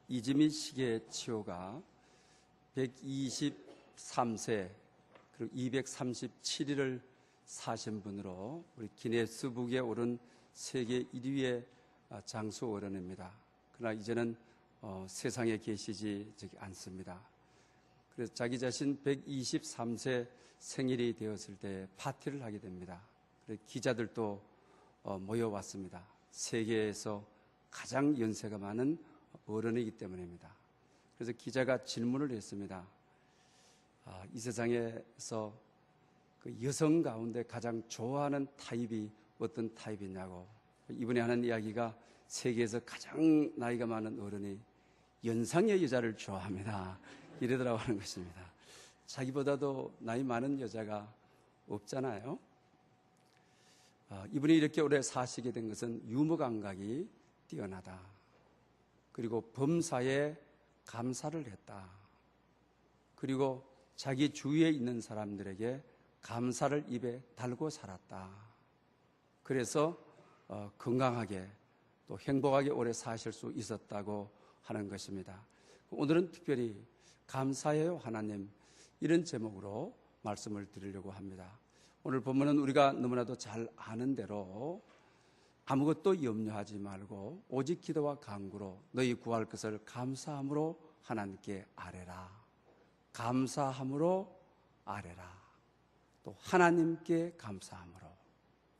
이지미 시계치호가 123세 그리고 237일을 사신 분으로 우리 기네스북에 오른 세계 1위의 장수 어른입니다. 그러나 이제는 세상에 계시지 않습니다. 그래서 자기 자신 123세 생일이 되었을 때 파티를 하게 됩니다. 그래서 기자들도 모여왔습니다. 세계에서 가장 연세가 많은 어른이기 때문입니다. 그래서 기자가 질문을 했습니다. 이 세상에서 그 여성 가운데 가장 좋아하는 타입이 어떤 타입이냐고. 이분이 하는 이야기가 세계에서 가장 나이가 많은 어른이 연상의 여자를 좋아합니다. 이러더라고 하는 것입니다. 자기보다도 나이 많은 여자가 없잖아요. 이분이 이렇게 오래 사시게 된 것은 유머 감각이 뛰어나다. 그리고 범사에 감사를 했다. 그리고 자기 주위에 있는 사람들에게 감사를 입에 달고 살았다. 그래서 건강하게 또 행복하게 오래 사실 수 있었다고 하는 것입니다. 오늘은 특별히 감사해요 하나님, 이런 제목으로 말씀을 드리려고 합니다. 오늘 본문은 우리가 너무나도 잘 아는 대로 아무것도 염려하지 말고 오직 기도와 간구로 너희 구할 것을 감사함으로 하나님께 아뢰라. 감사함으로 아뢰라. 또 하나님께 감사함으로.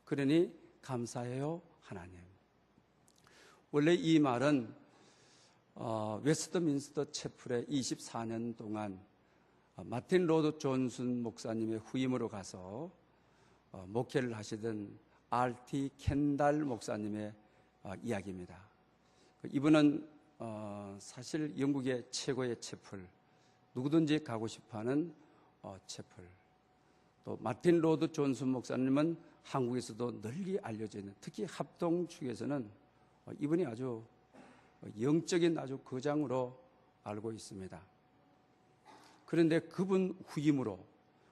그러니 감사해요 하나님. 원래 이 말은 웨스트민스터 채플에 24년 동안 마틴 로드 존슨 목사님의 후임으로 가서 목회를 하시던 R.T. 켄달 목사님의 이야기입니다. 이분은 사실 영국의 최고의 채플, 누구든지 가고 싶어하는 채플. 또 마틴 로드 존슨 목사님은 한국에서도 널리 알려져 있는, 특히 합동 축에서는 이분이 아주 영적인 아주 거장으로 알고 있습니다. 그런데 그분 후임으로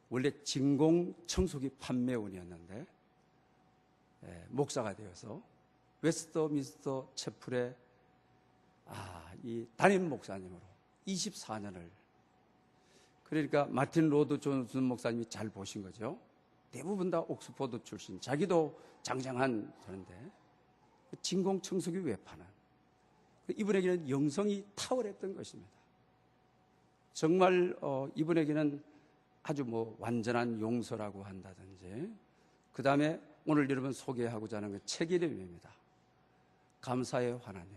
원래 진공 청소기 판매원이었는데 목사가 되어서 웨스트민스터 채플의 이 담임 목사님으로 24년을, 그러니까 마틴 로드 존슨 목사님이 잘 보신 거죠. 대부분 다 옥스퍼드 출신, 자기도 장장한 저런데 진공 청소기 왜 파는, 이분에게는 영성이 탁월했던 것입니다. 정말 이분에게는 아주 완전한 용서라고 한다든지, 그 다음에 오늘 여러분 소개하고자 하는 책 이름입니다. 감사해요 하나님.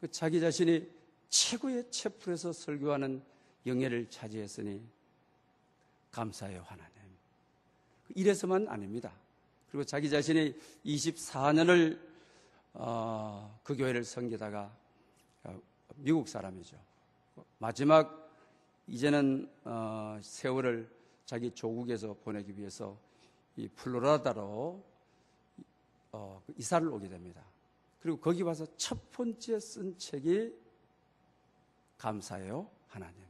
자기 자신이 최고의 채플에서 설교하는 영예를 차지했으니 감사해요 하나님. 이래서만 아닙니다. 그리고 자기 자신이 24년을 그 교회를 섬기다가 미국 사람이죠. 마지막 이제는 세월을 자기 조국에서 보내기 위해서 이 플로리다로 이사를 오게 됩니다. 그리고 거기 와서 첫 번째 쓴 책이 감사해요 하나님,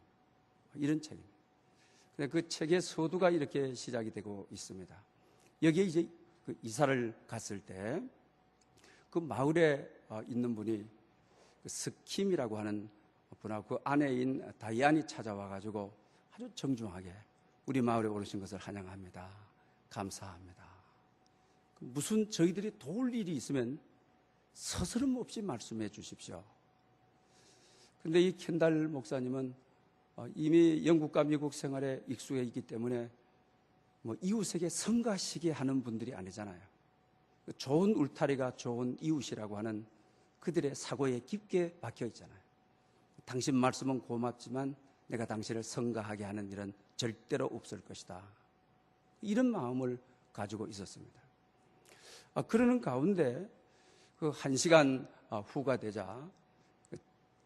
이런 책입니다. 그 책의 서두가 이렇게 시작이 되고 있습니다. 여기에 이제 그 이사를 갔을 때 그 마을에 있는 분이 그 스킴이라고 하는 분하고 그 아내인 다이안이 찾아와 가지고 아주 정중하게 우리 마을에 오르신 것을 환영합니다. 감사합니다. 무슨 저희들이 도울 일이 있으면 서스럼 없이 말씀해 주십시오. 그런데 이 켄달 목사님은 이미 영국과 미국 생활에 익숙해 있기 때문에 이웃에게 성가시게 하는 분들이 아니잖아요. 좋은 울타리가 좋은 이웃이라고 하는 그들의 사고에 깊게 박혀 있잖아요. 당신 말씀은 고맙지만 내가 당신을 성가하게 하는 일은 절대로 없을 것이다. 이런 마음을 가지고 있었습니다. 그러는 가운데 그 1시간 후가 되자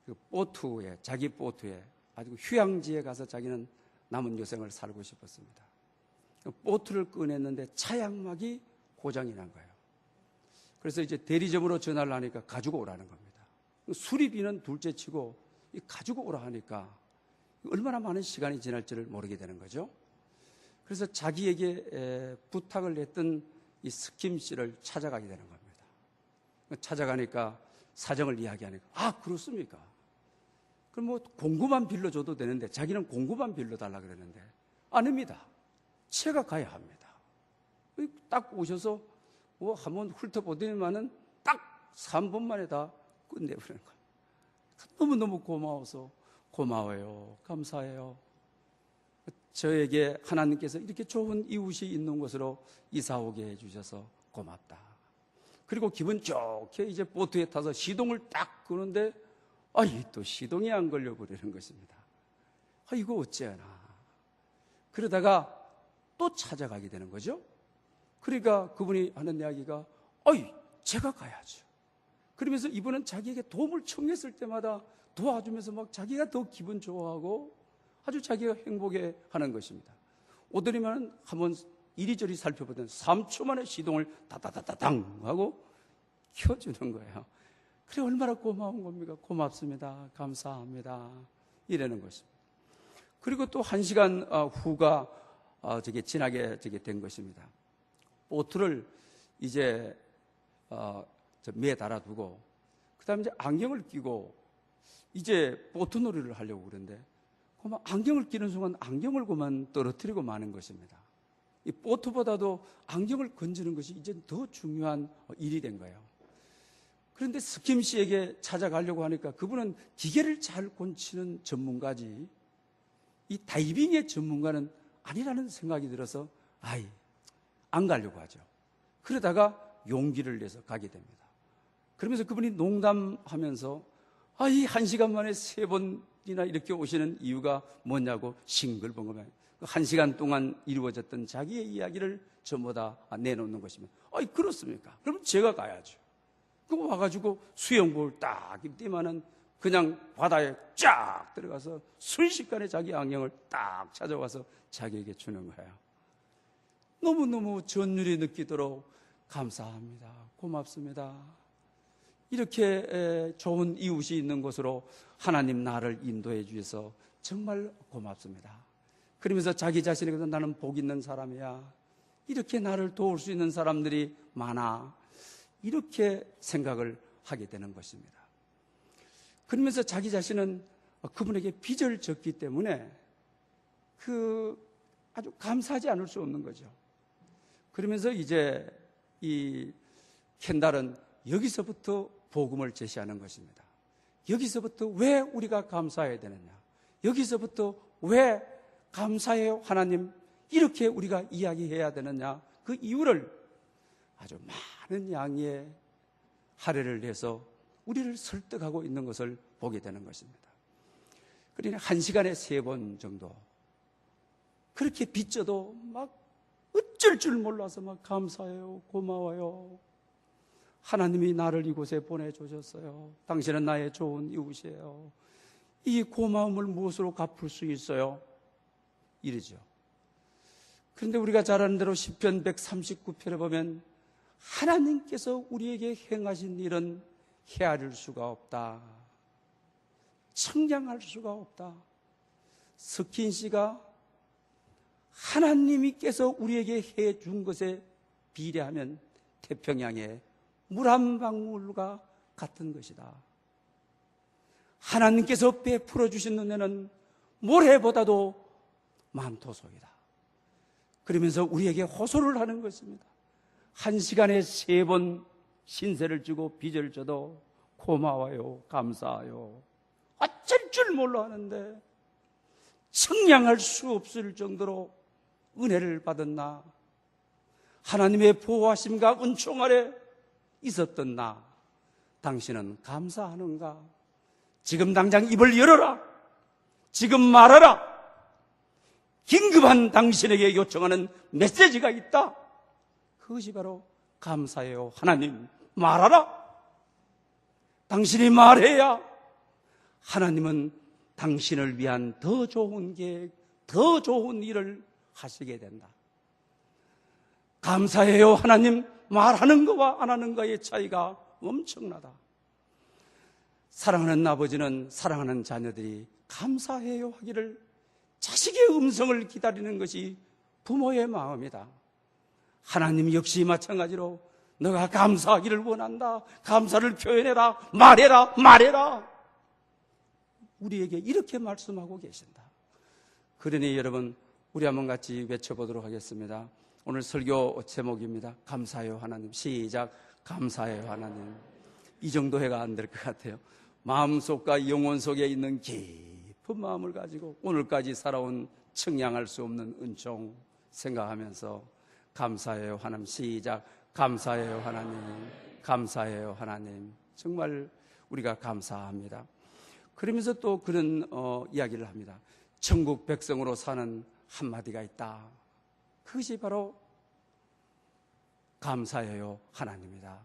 그 보트에, 자기 보트에 아주 휴양지에 가서 자기는 남은 여생을 살고 싶었습니다. 보트를 꺼냈는데 차양막이 고장이 난 거예요. 그래서 이제 대리점으로 전화를 하니까 가지고 오라는 겁니다. 수리비는 둘째치고 가지고 오라 하니까 얼마나 많은 시간이 지날지를 모르게 되는 거죠. 그래서 자기에게 부탁을 했던 이 스킴 씨를 찾아가게 되는 겁니다. 찾아가니까 사정을 이야기하니까, 아, 그렇습니까? 그럼 뭐 공구만 빌려줘도 되는데, 자기는 공구만 빌려달라 그러는데, 아닙니다. 제가 가야 합니다. 딱 오셔서 뭐 한번 훑어보더니만은 딱 3분 만에 다 끝내버리는 거예요. 너무너무 고마워서, 고마워요, 감사해요. 저에게 하나님께서 이렇게 좋은 이웃이 있는 곳으로 이사 오게 해주셔서 고맙다. 그리고 기분 좋게 이제 보트에 타서 시동을 딱 끄는데, 또 시동이 안 걸려버리는 것입니다. 이거 어째나. 그러다가 또 찾아가게 되는 거죠. 그러니까 그분이 하는 이야기가, 제가 가야죠. 그러면서 이분은 자기에게 도움을 청했을 때마다 도와주면서 막 자기가 더 기분 좋아하고 아주 자기가 행복해 하는 것입니다. 오더니만 한번 이리저리 살펴보던 3초 만에 시동을 다다다다당 하고 켜주는 거예요. 그래, 얼마나 고마운 겁니까? 고맙습니다. 감사합니다. 이러는 것입니다. 그리고 또 1시간 후가 지나게 된 것입니다. 보트를 이제 매달아 두고, 그 다음에 이제 안경을 끼고 이제 보트 놀이를 하려고 그러는데, 그만 안경을 끼는 순간 안경을 그만 떨어뜨리고 마는 것입니다. 이 보트보다도 안경을 건지는 것이 이제 더 중요한 일이 된 거예요. 그런데 스킴 씨에게 찾아가려고 하니까 그분은 기계를 잘 고치는 전문가지, 이 다이빙의 전문가는 아니라는 생각이 들어서 안 가려고 하죠. 그러다가 용기를 내서 가게 됩니다. 그러면서 그분이 농담하면서 이 1시간 만에 3번이나 이렇게 오시는 이유가 뭐냐고 싱글벙글하면 1시간 동안 이루어졌던 자기의 이야기를 전부 다 내놓는 것입니다. 그렇습니까? 그럼 제가 가야죠. 그럼 와가지고 수영복을 딱 입더만은 그냥 바다에 쫙 들어가서 순식간에 자기 안경을 딱 찾아와서 자기에게 주는 거예요. 너무너무 전율이 느끼도록 감사합니다. 고맙습니다. 이렇게 좋은 이웃이 있는 곳으로 하나님 나를 인도해 주셔서 정말 고맙습니다. 그러면서 자기 자신에게도 나는 복 있는 사람이야. 이렇게 나를 도울 수 있는 사람들이 많아. 이렇게 생각을 하게 되는 것입니다. 그러면서 자기 자신은 그분에게 빚을 졌기 때문에 아주 감사하지 않을 수 없는 거죠. 그러면서 이제 이 켄달은 여기서부터 복음을 제시하는 것입니다. 여기서부터 왜 우리가 감사해야 되느냐? 여기서부터 왜 감사해요 하나님? 이렇게 우리가 이야기해야 되느냐? 그 이유를 아주 많은 양의 할애를 해서 우리를 설득하고 있는 것을 보게 되는 것입니다. 그러니 1시간에 3번 정도 그렇게 빚져도 막 어쩔 줄 몰라서 막 감사해요, 고마워요. 하나님이 나를 이곳에 보내주셨어요. 당신은 나의 좋은 이웃이에요. 이 고마움을 무엇으로 갚을 수 있어요? 이러죠. 그런데 우리가 잘 아는 대로 시편 139편에 보면 하나님께서 우리에게 행하신 일은 헤아릴 수가 없다. 청량할 수가 없다. 스킨 씨가 하나님께서 우리에게 해준 것에 비례하면 태평양의 물 한 방울과 같은 것이다. 하나님께서 베풀어 주신 은혜는 모래보다도 만토속이다. 그러면서 우리에게 호소를 하는 것입니다. 1시간에 3번 신세를 지고 빚을 져도 고마워요, 감사해요. 어쩔 줄 몰라 하는데 청량할 수 없을 정도로 은혜를 받은 나, 하나님의 보호하심과 은총 아래 있었던 나, 당신은 감사하는가? 지금 당장 입을 열어라. 지금 말하라. 긴급한 당신에게 요청하는 메시지가 있다. 그것이 바로 감사해요 하나님, 말하라. 당신이 말해야 하나님은 당신을 위한 더 좋은 계획, 더 좋은 일을 하시게 된다. 감사해요 하나님, 말하는 것과 안 하는 것의 차이가 엄청나다. 사랑하는 아버지는 사랑하는 자녀들이 감사해요 하기를 자식의 음성을 기다리는 것이 부모의 마음이다. 하나님 역시 마찬가지로 너가 감사하기를 원한다. 감사를 표현해라. 말해라. 우리에게 이렇게 말씀하고 계신다. 그러니 여러분, 우리 한번 같이 외쳐보도록 하겠습니다. 오늘 설교 제목입니다. 감사해요 하나님. 시작. 감사해요 하나님. 이 정도 해가 안 될 것 같아요. 마음속과 영혼 속에 있는 깊은 마음을 가지고 오늘까지 살아온 청량할 수 없는 은총 생각하면서 감사해요 하나님. 시작. 감사해요 하나님. 감사해요 하나님. 정말 우리가 감사합니다. 그러면서 또 그런 이야기를 합니다. 천국 백성으로 사는 한마디가 있다. 그것이 바로 감사해요 하나님이다.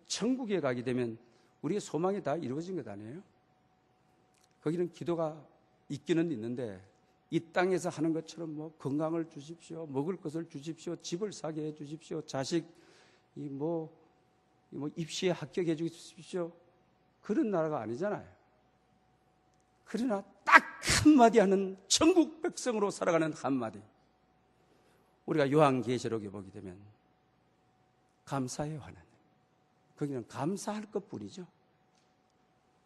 천국에 가게 되면 우리의 소망이 다 이루어진 것 아니에요? 거기는 기도가 있기는 있는데 이 땅에서 하는 것처럼 뭐 건강을 주십시오, 먹을 것을 주십시오, 집을 사게 해 주십시오, 자식 입시에 합격해 주십시오, 그런 나라가 아니잖아요. 그러나 딱 한마디 하는 천국 백성으로 살아가는 한마디, 우리가 요한계시록에 보게 되면 감사해요 하나님. 거기는 감사할 것뿐이죠.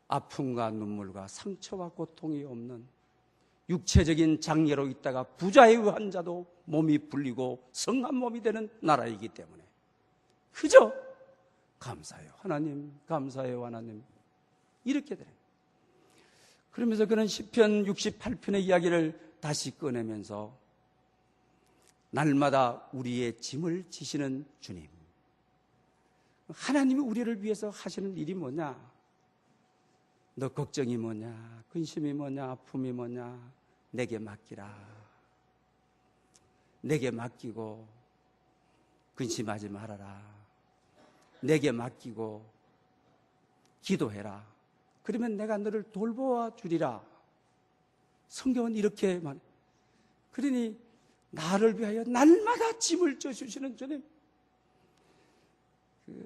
아픔과 눈물과 상처와 고통이 없는 육체적인 장애로 있다가 부자에 의한 자도 몸이 불리고 성한 몸이 되는 나라이기 때문에 그저 감사해요 하나님, 감사해요 하나님, 이렇게 돼요. 그러면서 그는 시편 68편의 이야기를 다시 꺼내면서 날마다 우리의 짐을 지시는 주님, 하나님이 우리를 위해서 하시는 일이 뭐냐? 너 걱정이 뭐냐? 근심이 뭐냐? 아픔이 뭐냐? 내게 맡기라. 내게 맡기고 근심하지 말아라. 내게 맡기고 기도해라. 그러면 내가 너를 돌보아 주리라. 성경은 이렇게 말해. 그러니 나를 위하여 날마다 짐을 져주시는 주님,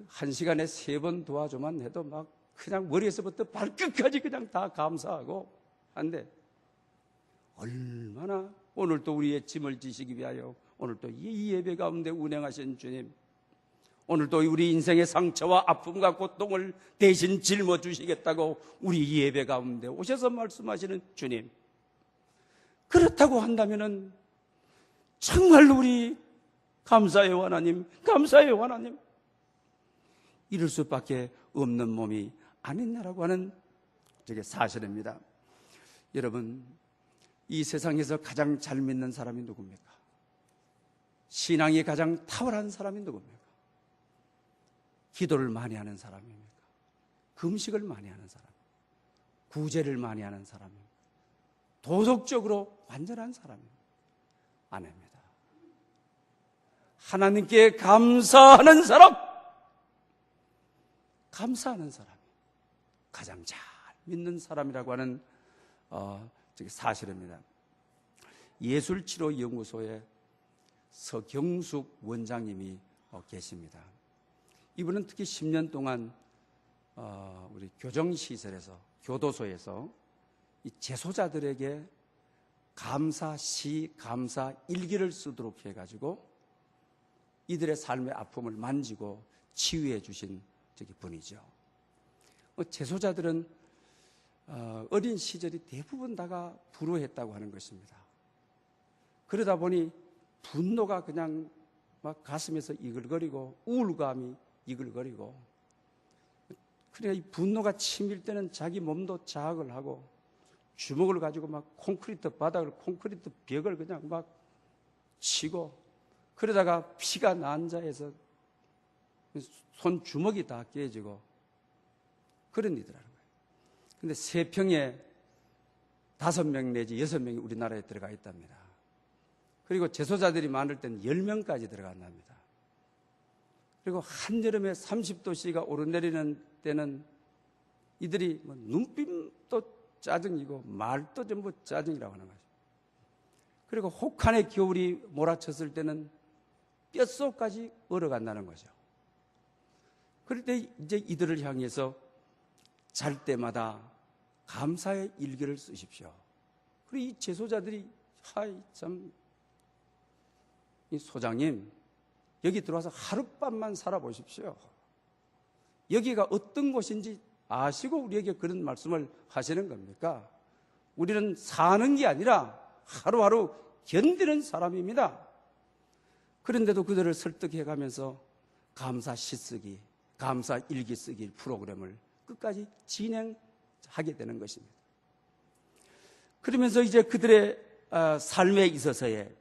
한 시간에 3번 도와줘만 해도 막 그냥 머리에서부터 발끝까지 그냥 다 감사하고 한데, 얼마나 오늘도 우리의 짐을 지시기 위하여 오늘도 이 예배 가운데 운행하신 주님, 오늘도 우리 인생의 상처와 아픔과 고통을 대신 짊어주시겠다고 우리 예배 가운데 오셔서 말씀하시는 주님, 그렇다고 한다면은 정말로 우리 감사해요 하나님, 감사해요 하나님, 이럴 수밖에 없는 몸이 아니냐라고 하는 저게 사실입니다. 여러분, 이 세상에서 가장 잘 믿는 사람이 누굽니까? 신앙이 가장 탁월한 사람이 누굽니까? 기도를 많이 하는 사람입니까? 금식을 많이 하는 사람, 구제를 많이 하는 사람입니까? 도덕적으로 완전한 사람입니까? 아닙니다. 하나님께 감사하는 사람, 감사하는 사람이 가장 잘 믿는 사람이라고 하는 사실입니다. 예술치료연구소에 서경숙 원장님이 계십니다. 이분은 특히 10년 동안 우리 교정시설에서, 교도소에서 이 재소자들에게 감사시, 감사일기를 쓰도록 해가지고 이들의 삶의 아픔을 만지고 치유해 주신 분이죠. 재소자들은 어린 시절이 대부분 다가 불우했다고 하는 것입니다. 그러다 보니 분노가 그냥 막 가슴에서 이글거리고 우울감이 이글거리고, 그러니까 이 분노가 치밀 때는 자기 몸도 자학을 하고 주먹을 가지고 막 콘크리트 바닥을, 콘크리트 벽을 그냥 막 치고, 그러다가 피가 난자해서 손 주먹이 다 깨지고 그런 일이라는 거예요. 근데 3평에 5명 내지 6명이 우리나라에 들어가 있답니다. 그리고 재소자들이 많을 때는 10명까지 들어간답니다. 그리고 한여름에 30도씨가 오르내리는 때는 이들이 눈빛도 짜증이고 말도 전부 짜증이라고 하는 거죠. 그리고 혹한의 겨울이 몰아쳤을 때는 뼛속까지 얼어간다는 거죠. 그럴 때 이제 이들을 향해서 잘 때마다 감사의 일기를 쓰십시오. 그리고 이 재소자들이 이 소장님, 여기 들어와서 하룻밤만 살아보십시오. 여기가 어떤 곳인지 아시고 우리에게 그런 말씀을 하시는 겁니까? 우리는 사는 게 아니라 하루하루 견디는 사람입니다. 그런데도 그들을 설득해가면서 감사 시쓰기, 감사 일기 쓰기 프로그램을 끝까지 진행하게 되는 것입니다. 그러면서 이제 그들의 삶에 있어서의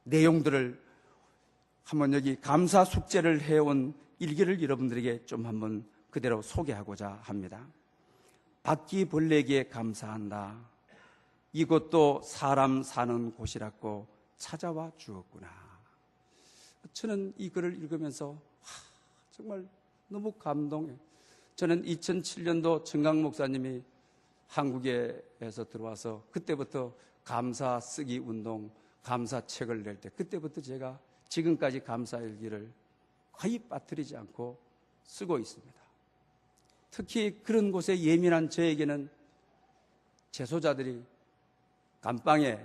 내용들을 한번 여기 감사 숙제를 해온 일기를 여러분들에게 좀 한번 그대로 소개하고자 합니다. 바퀴벌레에게 감사한다. 이곳도 사람 사는 곳이라고 찾아와 주었구나. 저는 이 글을 읽으면서 정말 너무 감동해요. 저는 2007년도 정강 목사님이 한국에서 들어와서 그때부터 감사 쓰기 운동, 감사책을 낼 때 그때부터 제가 지금까지 감사일기를 거의 빠뜨리지 않고 쓰고 있습니다. 특히 그런 곳에 예민한 저에게는 재소자들이 감방에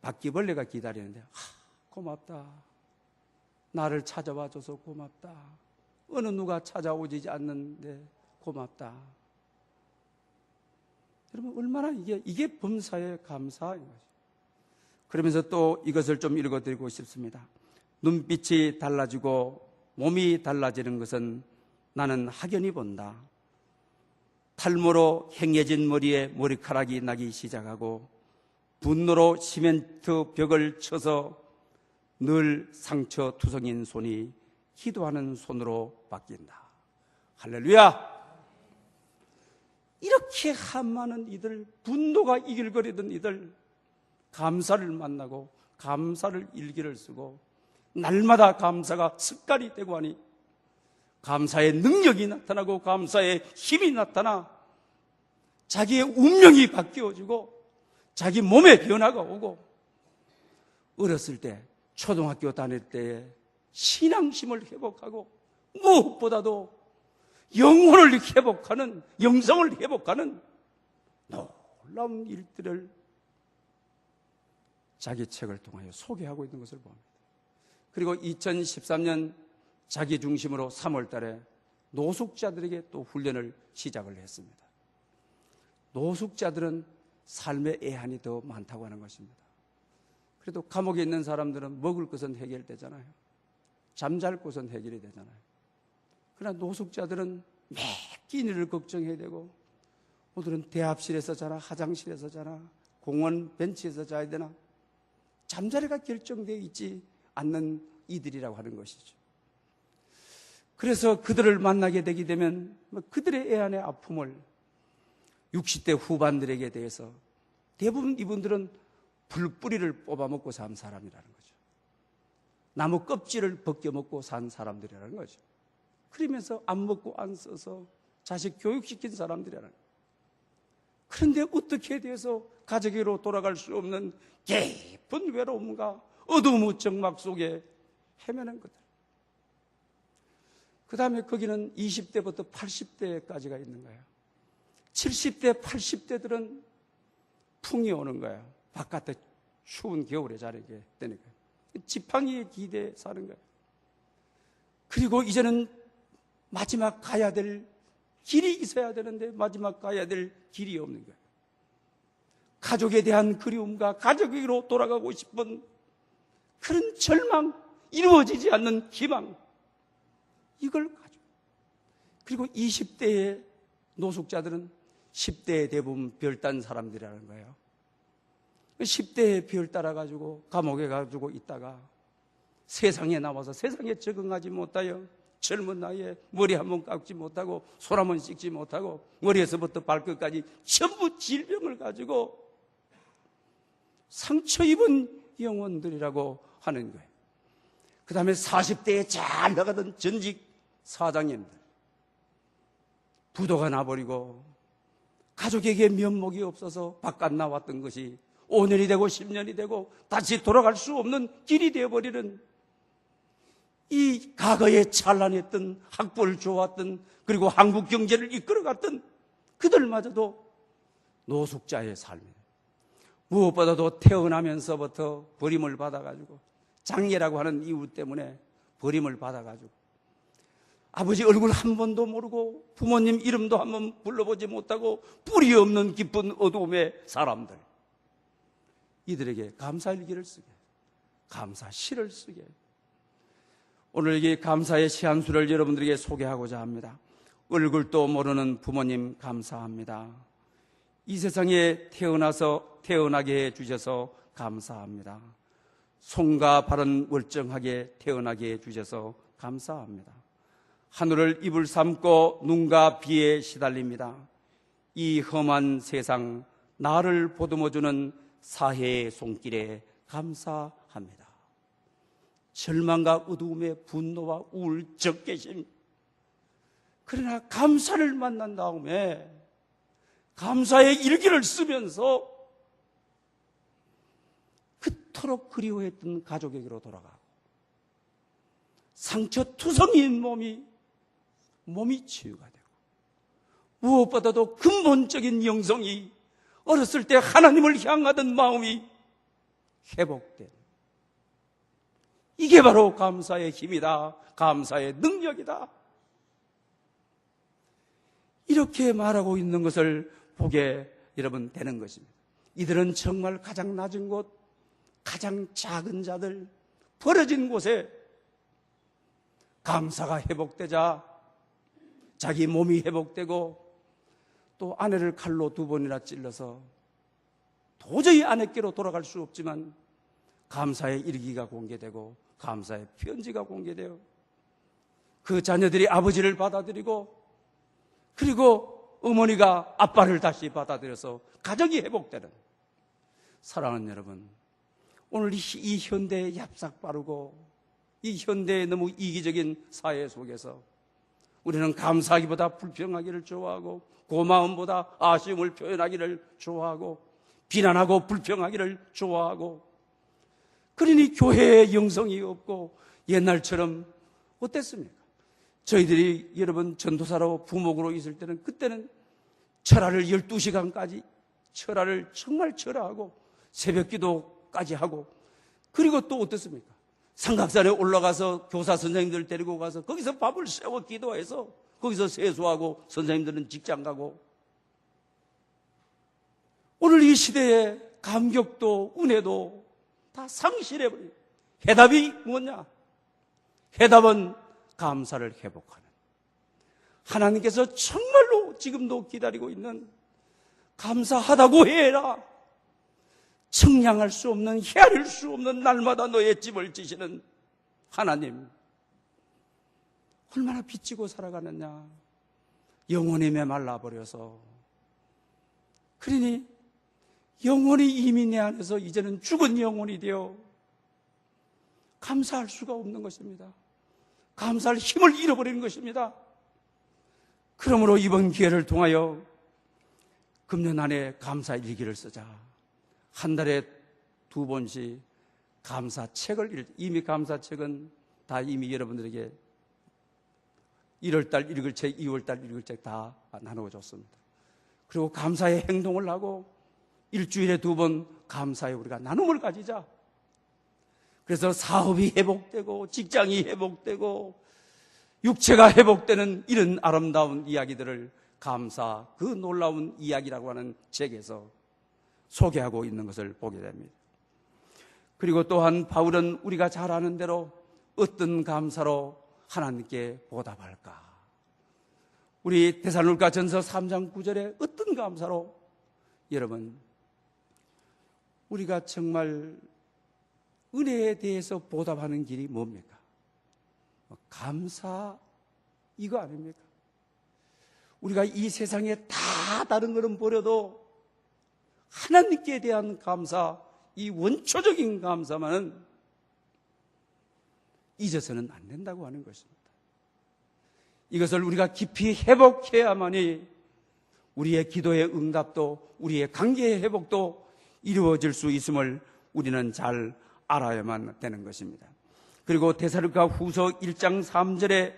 바퀴벌레가 기다리는데 고맙다. 나를 찾아와 줘서 고맙다. 어느 누가 찾아오지 않는데 고맙다. 여러분 얼마나 이게 범사에 감사인 거죠. 그러면서 또 이것을 좀 읽어드리고 싶습니다. 눈빛이 달라지고 몸이 달라지는 것은 나는 확연히 본다. 탈모로 행해진 머리에 머리카락이 나기 시작하고 분노로 시멘트 벽을 쳐서 늘 상처 투성인 손이 기도하는 손으로 바뀐다. 할렐루야! 이렇게 한많은 이들, 분노가 이길거리던 이들, 감사를 만나고 감사를 일기를 쓰고 날마다 감사가 습관이 되고 하니 감사의 능력이 나타나고 감사의 힘이 나타나 자기의 운명이 바뀌어지고 자기 몸에 변화가 오고 어렸을 때 초등학교 다닐 때에 신앙심을 회복하고 무엇보다도 영혼을 회복하는, 영성을 회복하는 놀라운 일들을 자기 책을 통하여 소개하고 있는 것을 봅니다. 그리고 2013년 자기 중심으로 3월 달에 노숙자들에게 또 훈련을 시작을 했습니다. 노숙자들은 삶의 애환이 더 많다고 하는 것입니다. 그래도 감옥에 있는 사람들은 먹을 것은 해결되잖아요. 잠잘 곳은 해결이 되잖아요. 그러나 노숙자들은 매 끼니를 걱정해야 되고 오늘은 대합실에서 자나 화장실에서 자나 공원 벤치에서 자야 되나 잠자리가 결정되어 있지 않는 이들이라고 하는 것이죠. 그래서 그들을 만나게 되게 되면 그들의 애안의 아픔을 60대 후반들에게 대해서 대부분 이분들은 불뿌리를 뽑아먹고 산 사람이라는 거죠. 나무 껍질을 벗겨먹고 산 사람들이라는 거죠. 그러면서 안 먹고 안 써서 자식 교육시킨 사람들이라는 거예요. 그런데 어떻게 돼서 가족으로 돌아갈 수 없는 깊은 외로움과 어두운 정막 속에 헤매는 것들. 그 다음에 거기는 20대부터 80대까지가 있는 거예요. 70대, 80대들은 풍이 오는 거예요. 바깥에 추운 겨울에 자라게 되니까. 지팡이에 기대에 사는 거예요. 그리고 이제는 마지막 가야 될 길이 있어야 되는데 마지막 가야 될 길이 없는 거예요. 가족에 대한 그리움과 가족에게로 돌아가고 싶은 그런 절망, 이루어지지 않는 희망, 이걸 가지고. 그리고 20대의 노숙자들은 10대의 대부분 별단 사람들이라는 거예요. 10대에 별 따라가지고 감옥에 가지고 있다가 세상에 나와서 세상에 적응하지 못하여 젊은 나이에 머리 한번 깎지 못하고 손 한번 씻지 못하고 머리에서부터 발끝까지 전부 질병을 가지고 상처 입은 영혼들이라고 하는 거예요. 그 다음에 40대에 잘 나가던 전직 사장님들, 부도가 나버리고 가족에게 면목이 없어서 바깥 나왔던 것이 5년이 되고 10년이 되고 다시 돌아갈 수 없는 길이 되어버리는 이 과거에 찬란했던 학벌을 좋았던 그리고 한국 경제를 이끌어갔던 그들마저도 노숙자의 삶이에요. 무엇보다도 태어나면서부터 버림을 받아가지고 장애라고 하는 이유 때문에 버림을 받아가지고 아버지 얼굴 한 번도 모르고 부모님 이름도 한 번 불러보지 못하고 뿌리 없는 깊은 어두움의 사람들, 이들에게 감사일기를 쓰게, 감사시를 쓰게, 오늘 이 감사의 시 한 수를 여러분들에게 소개하고자 합니다. 얼굴도 모르는 부모님 감사합니다. 이 세상에 태어나게 해주셔서 감사합니다. 손과 발은 멀쩡하게 태어나게 해주셔서 감사합니다. 하늘을 이불 삼고 눈과 비에 시달립니다. 이 험한 세상 나를 보듬어주는 사해의 손길에 감사합니다. 절망과 어두움의 분노와 우울, 적개심, 그러나 감사를 만난 다음에 감사의 일기를 쓰면서 그토록 그리워했던 가족에게로 돌아가고 상처투성이인 몸이 치유가 되고 무엇보다도 근본적인 영성이 어렸을 때 하나님을 향하던 마음이 회복된, 이게 바로 감사의 힘이다, 감사의 능력이다, 이렇게 말하고 있는 것을 보게 여러분 되는 것입니다. 이들은 정말 가장 낮은 곳, 가장 작은 자들, 벌어진 곳에 감사가 회복되자 자기 몸이 회복되고 또 아내를 칼로 2번이나 찔러서 도저히 아내께로 돌아갈 수 없지만 감사의 일기가 공개되고 감사의 편지가 공개되어 그 자녀들이 아버지를 받아들이고 그리고 어머니가 아빠를 다시 받아들여서 가정이 회복되는, 사랑하는 여러분, 오늘 이 현대의 얍삭 빠르고 이 현대의 너무 이기적인 사회 속에서 우리는 감사하기보다 불평하기를 좋아하고 고마움보다 아쉬움을 표현하기를 좋아하고 비난하고 불평하기를 좋아하고, 그러니 교회에 영성이 없고 옛날처럼 어땠습니까? 저희들이 여러분 전도사로 부목으로 있을 때는 그때는 철야를 12시간까지 철야를 정말 철야하고 새벽 기도까지 하고, 그리고 또 어떻습니까? 삼각산에 올라가서 교사 선생님들 데리고 가서 거기서 밥을 세워 기도해서 거기서 세수하고 선생님들은 직장 가고, 오늘 이 시대에 감격도 은혜도 다 상실해버린 해답이 뭐냐? 해답은 감사를 회복하는, 하나님께서 정말로 지금도 기다리고 있는 감사하다고 해라, 청량할 수 없는, 헤아릴 수 없는 날마다 너의 짐을 지시는 하나님, 얼마나 빚지고 살아가느냐. 영혼이 메말라버려서, 그러니 영혼이 이미 내 안에서 이제는 죽은 영혼이 되어 감사할 수가 없는 것입니다. 감사할 힘을 잃어버리는 것입니다. 그러므로 이번 기회를 통하여 금년 안에 감사 일기를 쓰자. 한 달에 2번씩 감사책을 이미 감사책은 다 이미 여러분들에게 1월달 읽을 책, 2월달 읽을 책 다 나누어줬습니다. 그리고 감사의 행동을 하고 일주일에 2번 감사에 우리가 나눔을 가지자. 그래서 사업이 회복되고 직장이 회복되고 육체가 회복되는 이런 아름다운 이야기들을 감사, 그 놀라운 이야기라고 하는 책에서 소개하고 있는 것을 보게 됩니다. 그리고 또한 바울은 우리가 잘 아는 대로 어떤 감사로 하나님께 보답할까? 우리 데살로니가 전서 3장 9절에 어떤 감사로, 여러분, 우리가 정말 은혜에 대해서 보답하는 길이 뭡니까? 감사, 이거 아닙니까? 우리가 이 세상에 다 다른 것은 버려도 하나님께 대한 감사, 이 원초적인 감사만은 잊어서는 안 된다고 하는 것입니다. 이것을 우리가 깊이 회복해야만이 우리의 기도의 응답도, 우리의 관계의 회복도 이루어질 수 있음을 우리는 잘 알아야만 되는 것입니다. 그리고 데살로니가 후서 1장 3절에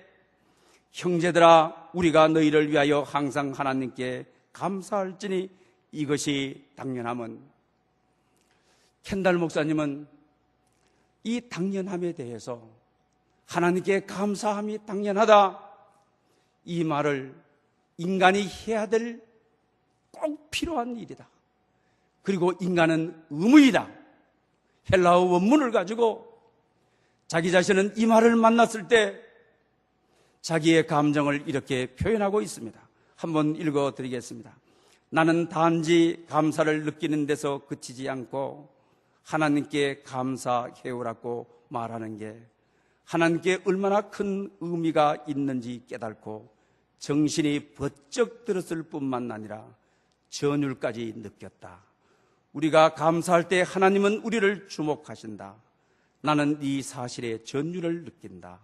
형제들아 우리가 너희를 위하여 항상 하나님께 감사할지니 이것이 당연함은, 켄달 목사님은 이 당연함에 대해서 하나님께 감사함이 당연하다, 이 말을 인간이 해야 될 꼭 필요한 일이다. 그리고 인간은 의무이다. 헬라어 원문을 가지고 자기 자신은 이 말을 만났을 때 자기의 감정을 이렇게 표현하고 있습니다. 한번 읽어드리겠습니다. 나는 단지 감사를 느끼는 데서 그치지 않고 하나님께 감사해오라고 말하는 게 하나님께 얼마나 큰 의미가 있는지 깨닫고 정신이 번쩍 들었을 뿐만 아니라 전율까지 느꼈다. 우리가 감사할 때 하나님은 우리를 주목하신다. 나는 이 사실에 전율을 느낀다.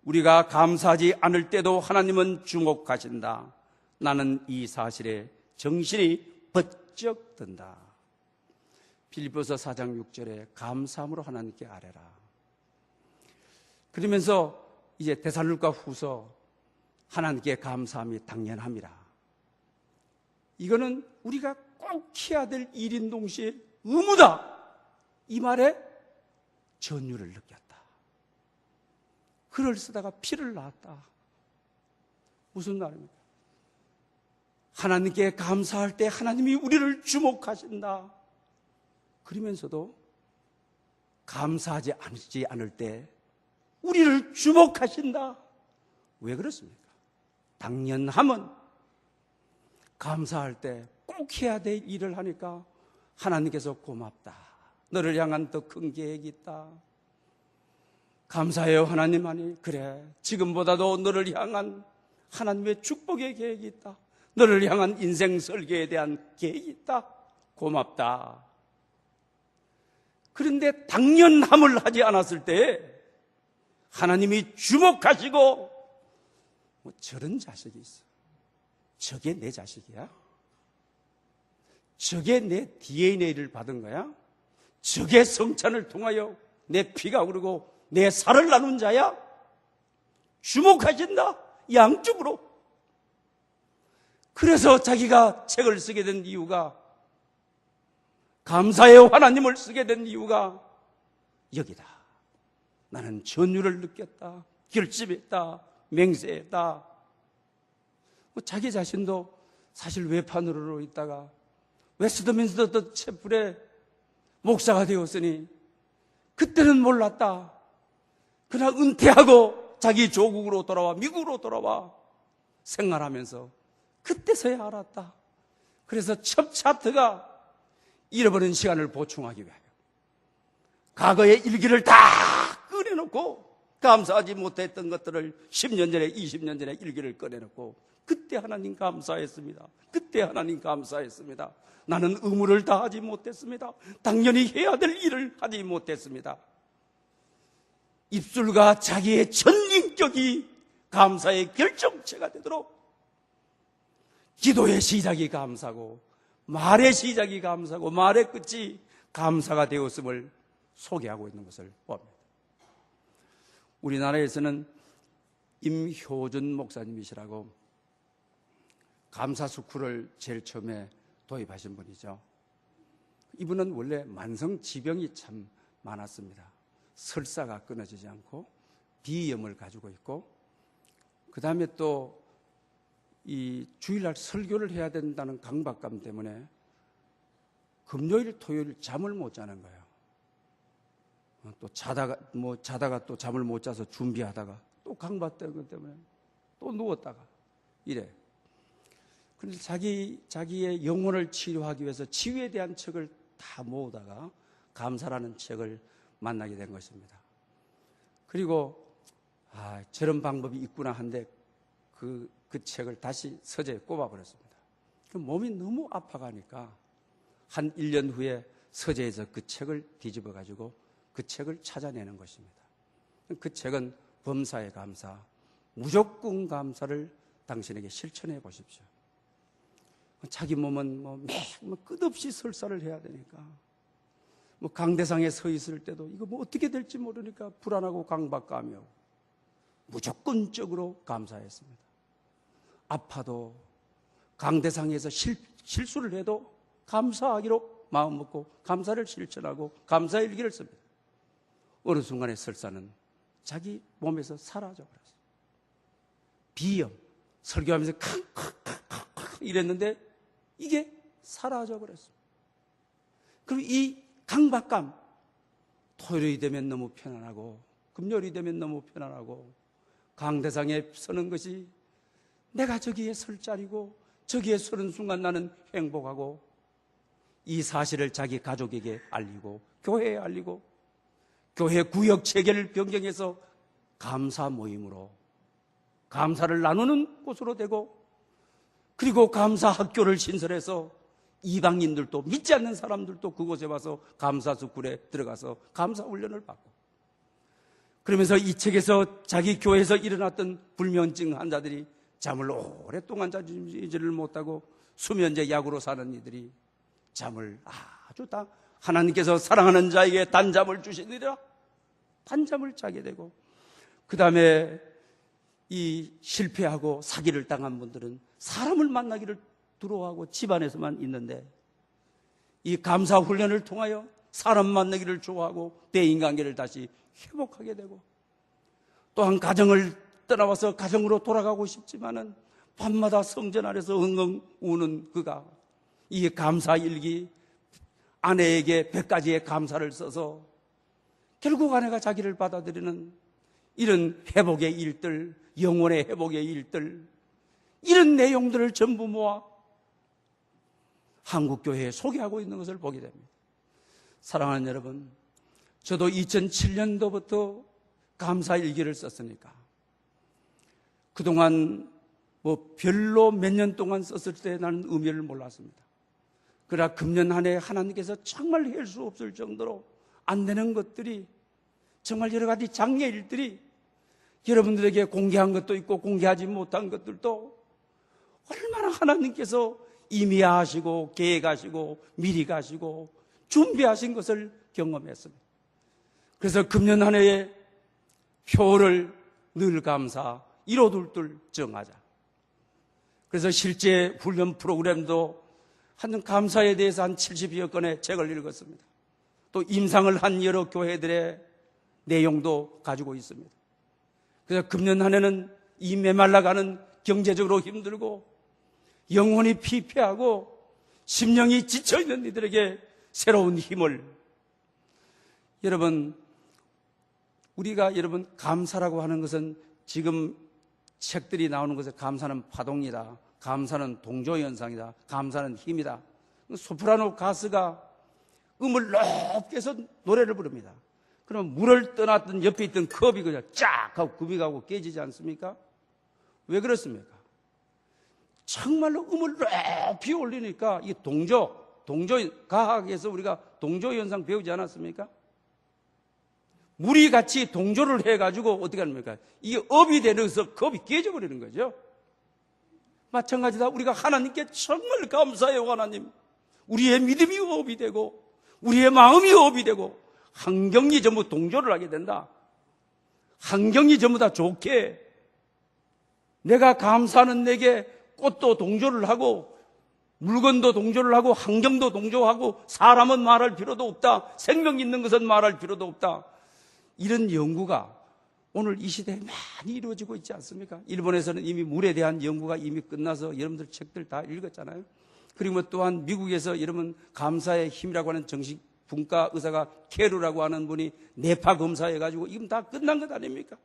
우리가 감사하지 않을 때도 하나님은 주목하신다. 나는 이 사실에 정신이 번쩍 든다. 빌립보서 4장 6절에 감사함으로 하나님께 아뢰라. 그러면서 이제 데살로니가 후서 하나님께 감사함이 당연합니다. 이거는 우리가 꼭 해야 될 일인 동시에 의무다. 이 말에 전율을 느꼈다. 글을 쓰다가 피를 낳았다. 무슨 말입니까? 하나님께 감사할 때 하나님이 우리를 주목하신다. 그러면서도 감사하지 않을 때 우리를 주목하신다. 왜 그렇습니까? 당연함은 감사할 때 꼭 해야 될 일을 하니까 하나님께서 고맙다. 너를 향한 더 큰 계획이 있다. 감사해요 하나님. 하니 그래, 지금보다도 너를 향한 하나님의 축복의 계획이 있다. 너를 향한 인생 설계에 대한 계획이 있다. 고맙다. 그런데 당연함을 하지 않았을 때 하나님이 주목하시고 저런 자식이 있어. 저게 내 자식이야? 저게 내 DNA를 받은 거야? 저게 성찬을 통하여 내 피가 흐르고 내 살을 나눈 자야? 주목하신다. 양쪽으로. 그래서 자기가 책을 쓰게 된 이유가, 감사해요 하나님을 쓰게 된 이유가 여기다. 나는 전율을 느꼈다. 결집했다. 맹세했다. 자기 자신도 사실 외판으로 있다가 웨스트민스터 채플의 목사가 되었으니 그때는 몰랐다. 그러나 은퇴하고 자기 조국으로 돌아와, 미국으로 돌아와 생활하면서 그때서야 알았다. 그래서 첫 차트가 잃어버린 시간을 보충하기 위하여 과거의 일기를 다 꺼내놓고 감사하지 못했던 것들을 10년 전에 20년 전에 일기를 꺼내놓고 그때 하나님 감사했습니다. 그때 하나님 감사했습니다. 나는 의무를 다하지 못했습니다. 당연히 해야 될 일을 하지 못했습니다. 입술과 자기의 전 인격이 감사의 결정체가 되도록 기도의 시작이 감사고 말의 시작이 감사고 말의 끝이 감사가 되었음을 소개하고 있는 것을 봅니다. 우리나라에서는 임효준 목사님이시라고 감사 스쿨을 제일 처음에 도입하신 분이죠. 이분은 원래 만성 지병이 참 많았습니다. 설사가 끊어지지 않고 비염을 가지고 있고, 그 다음에 또 이 주일날 설교를 해야 된다는 강박감 때문에 금요일 토요일 잠을 못 자는 거예요. 또 자다가 또 잠을 못 자서 준비하다가 또 강박되는 때문에 또 누웠다가 이래. 그래서 자기의 영혼을 치료하기 위해서 치유에 대한 책을 다 모으다가 감사라는 책을 만나게 된 것입니다. 그리고 저런 방법이 있구나 한데 그 책을 다시 서재에 꼽아버렸습니다. 몸이 너무 아파가니까 한 1년 후에 서재에서 그 책을 뒤집어가지고 그 책을 찾아내는 것입니다. 그 책은 범사의 감사, 무조건 감사를 당신에게 실천해 보십시오. 자기 몸은 끝없이 설사를 해야 되니까, 강대상에 서 있을 때도 이거 어떻게 될지 모르니까 불안하고 강박감이 오고 무조건적으로 감사했습니다. 아파도 강대상에서 실수를 해도 감사하기로 마음 먹고 감사를 실천하고 감사의 일기를 씁니다. 어느 순간에 설사는 자기 몸에서 사라져 버렸어요. 비염, 설교하면서 칵칵칵칵 이랬는데 이게 사라져 버렸어요. 그럼 이 강박감, 토요일이 되면 너무 편안하고 금요일이 되면 너무 편안하고 강대상에 서는 것이 내가 저기에 설 자리고 저기에 서는 순간 나는 행복하고, 이 사실을 자기 가족에게 알리고 교회에 알리고 교회 구역 체계를 변경해서 감사 모임으로 감사를 나누는 곳으로 되고, 그리고 감사 학교를 신설해서 이방인들도 믿지 않는 사람들도 그곳에 와서 감사 스쿨에 들어가서 감사 훈련을 받고, 그러면서 이 책에서 자기 교회에서 일어났던 불면증 환자들이 잠을 오랫동안 자지를 못하고 수면제 약으로 사는 이들이 잠을 아주 다 하나님께서 사랑하는 자에게 단잠을 주시느라 단잠을 자게 되고, 그 다음에 이 실패하고 사기를 당한 분들은 사람을 만나기를 두려워하고 집안에서만 있는데 이 감사 훈련을 통하여 사람 만나기를 좋아하고 대인관계를 다시 회복하게 되고, 또한 가정을 떠나와서 가정으로 돌아가고 싶지만은 밤마다 성전 아래서 엉엉 우는 그가 이 감사일기 아내에게 100가지의 감사를 써서 결국 아내가 자기를 받아들이는 이런 회복의 일들, 영혼의 회복의 일들, 이런 내용들을 전부 모아 한국교회에 소개하고 있는 것을 보게 됩니다. 사랑하는 여러분, 저도 2007년도부터 감사일기를 썼으니까 그동안 별로 몇 년 동안 썼을 때 나는 의미를 몰랐습니다. 그러나 금년 한 해 하나님께서 정말 할 수 없을 정도로 안 되는 것들이, 정말 여러 가지 장애일들이 여러분들에게 공개한 것도 있고 공개하지 못한 것들도 얼마나 하나님께서 이미 하시고 계획하시고 미리 가시고 준비하신 것을 경험했습니다. 그래서 금년 한 해의 표를 늘 감사, 1호둘둘 정하자. 그래서 실제 훈련 프로그램도 한 감사에 대해서 한 70여 건의 책을 읽었습니다. 또 임상을 한 여러 교회들의 내용도 가지고 있습니다. 그래서 금년 한 해는 이 메말라가는 경제적으로 힘들고 영혼이 피폐하고 심령이 지쳐있는 이들에게 새로운 힘을, 여러분, 우리가 감사라고 하는 것은 지금 책들이 나오는 것에 감사는 파동이다, 감사는 동조현상이다, 감사는 힘이다. 소프라노 가수가 음을 높게 해서 노래를 부릅니다. 그럼 물을 떠났던 옆에 있던 컵이 그냥 쫙 하고 굽이 가고 깨지지 않습니까? 왜 그렇습니까? 정말로 음을 높이 올리니까 이 동조 과학에서 우리가 동조현상 배우지 않았습니까? 물이 같이 동조를 해가지고 어떻게 합니까? 이게 업이 되면서 컵이 깨져버리는 거죠. 마찬가지다. 우리가 하나님께 정말 감사해요. 하나님, 우리의 믿음이 업이 되고 우리의 마음이 업이 되고 환경이 전부 동조를 하게 된다. 환경이 전부 다 좋게, 내가 감사하는 내게 꽃도 동조를 하고 물건도 동조를 하고 환경도 동조하고 사람은 말할 필요도 없다, 생명 있는 것은 말할 필요도 없다. 이런 연구가 오늘 이 시대에 많이 이루어지고 있지 않습니까? 일본에서는 이미 물에 대한 연구가 이미 끝나서 여러분들 책들 다 읽었잖아요. 그리고 또한 미국에서 여러분 감사의 힘이라고 하는 정식 분과 의사가 케루라고 하는 분이 뇌파 검사해가지고 이건 다 끝난 것 아닙니까?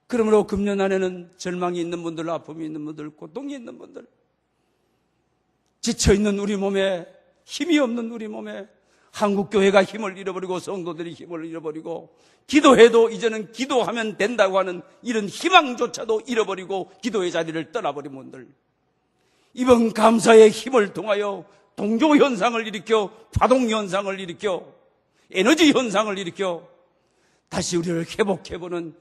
그러므로 금년 안에는 절망이 있는 분들, 아픔이 있는 분들, 고통이 있는 분들, 지쳐있는 우리 몸에, 힘이 없는 우리 몸에 한국교회가 힘을 잃어버리고 성도들이 힘을 잃어버리고 기도해도 이제는 기도하면 된다고 하는 이런 희망조차도 잃어버리고 기도의 자리를 떠나버린 분들, 이번 감사의 힘을 통하여 동조현상을 일으켜 파동현상을 일으켜 에너지현상을 일으켜 다시 우리를 회복해보는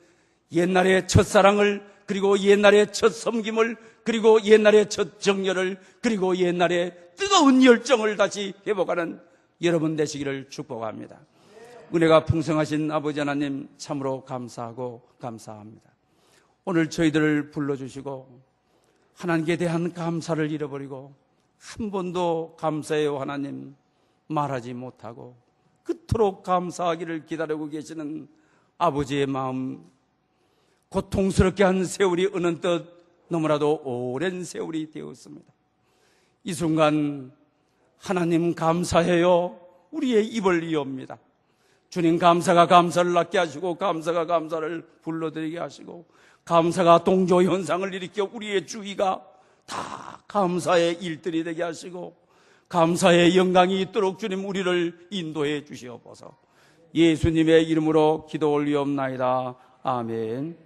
옛날의 첫사랑을, 그리고 옛날의 첫 섬김을, 그리고 옛날의 첫 정열을, 그리고 옛날의 뜨거운 열정을 다시 회복하는 여러분 되시기를 축복합니다. 은혜가 풍성하신 아버지 하나님 참으로 감사하고 감사합니다. 오늘 저희들을 불러주시고 하나님께 대한 감사를 잃어버리고 한 번도 감사해요 하나님 말하지 못하고 그토록 감사하기를 기다리고 계시는 아버지의 마음, 고통스럽게 한 세월이 어느덧 너무나도 오랜 세월이 되었습니다. 이 순간 하나님 감사해요, 우리의 입을 이옵니다. 주님, 감사가 감사를 낳게 하시고 감사가 감사를 불러들이게 하시고 감사가 동조 현상을 일으켜 우리의 주위가 다 감사의 일들이 되게 하시고 감사의 영광이 있도록 주님 우리를 인도해 주시옵소서. 예수님의 이름으로 기도 올리옵나이다. 아멘.